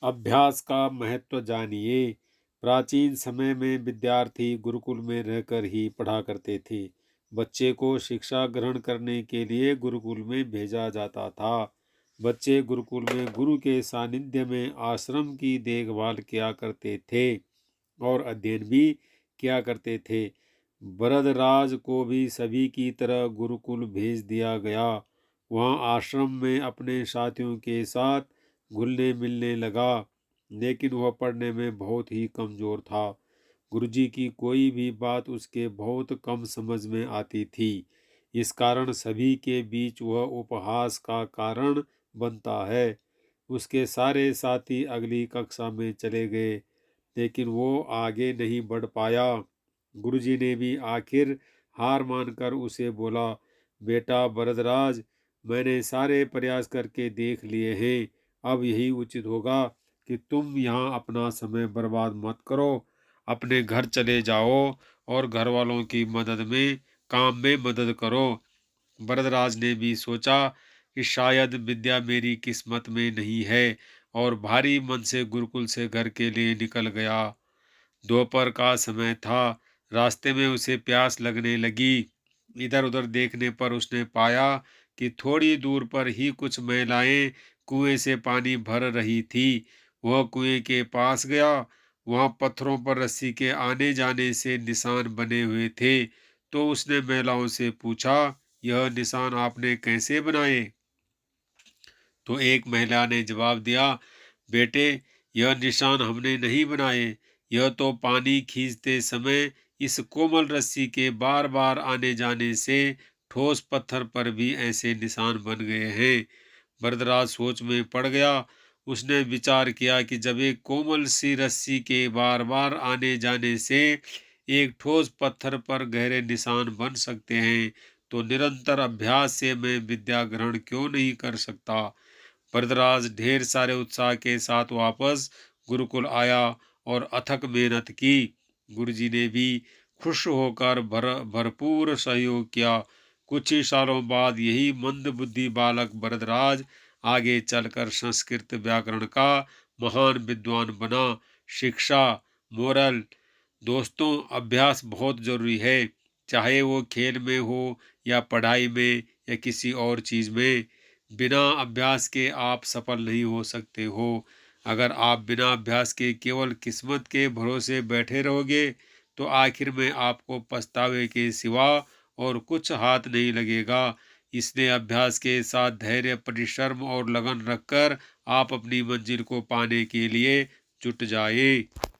अभ्यास का महत्व जानिए। प्राचीन समय में विद्यार्थी गुरुकुल में रहकर ही पढ़ा करते थे। बच्चे को शिक्षा ग्रहण करने के लिए गुरुकुल में भेजा जाता था। बच्चे गुरुकुल में गुरु के सानिध्य में आश्रम की देखभाल किया करते थे और अध्ययन भी किया करते थे। वरदराज को भी सभी की तरह गुरुकुल भेज दिया गया। वहाँ आश्रम में अपने साथियों के साथ घुलने मिलने लगा, लेकिन वह पढ़ने में बहुत ही कमज़ोर था। गुरुजी की कोई भी बात उसके बहुत कम समझ में आती थी। इस कारण सभी के बीच वह उपहास का कारण बनता है। उसके सारे साथी अगली कक्षा में चले गए, लेकिन वो आगे नहीं बढ़ पाया। गुरुजी ने भी आखिर हार मानकर उसे बोला, बेटा वरदराज, मैंने सारे प्रयास करके देख लिए हैं। अब यही उचित होगा कि तुम यहाँ अपना समय बर्बाद मत करो। अपने घर चले जाओ और घर वालों की मदद में काम में मदद करो। वरदराज ने भी सोचा कि शायद विद्या मेरी किस्मत में नहीं है और भारी मन से गुरुकुल से घर के लिए निकल गया। दोपहर का समय था। रास्ते में उसे प्यास लगने लगी। इधर उधर देखने पर उसने पाया कि थोड़ी दूर पर ही कुछ महिलाएं कुएं से पानी भर रही थी। वह कुएं के पास गया। वहां पत्थरों पर रस्सी के आने जाने से निशान बने हुए थे। तो उसने महिलाओं से पूछा, यह निशान आपने कैसे बनाए? तो एक महिला ने जवाब दिया, बेटे, यह निशान हमने नहीं बनाए। यह तो पानी खींचते समय इस कोमल रस्सी के बार बार आने जाने से ठोस पत्थर पर भी ऐसे निशान बन गए हैं। वरदराज सोच में पड़ गया। उसने विचार किया कि जब एक कोमल सी रस्सी के बार बार आने जाने से एक ठोस पत्थर पर गहरे निशान बन सकते हैं, तो निरंतर अभ्यास से मैं विद्या ग्रहण क्यों नहीं कर सकता। वरदराज ढेर सारे उत्साह के साथ वापस गुरुकुल आया और अथक मेहनत की। गुरुजी ने भी खुश होकर भरपूर सहयोग किया। कुछ ही सालों बाद यही मंद बुद्धि बालक वरदराज आगे चलकर संस्कृत व्याकरण का महान विद्वान बना। शिक्षा, मोरल, दोस्तों, अभ्यास बहुत जरूरी है, चाहे वो खेल में हो या पढ़ाई में या किसी और चीज में। बिना अभ्यास के आप सफल नहीं हो सकते हो। अगर आप बिना अभ्यास के केवल किस्मत के भरोसे बैठे रहोगे, तो आखिर में आपको पछतावे के सिवा और कुछ हाथ नहीं लगेगा। इसलिए अभ्यास के साथ धैर्य, परिश्रम और लगन रखकर आप अपनी मंजिल को पाने के लिए जुट जाए।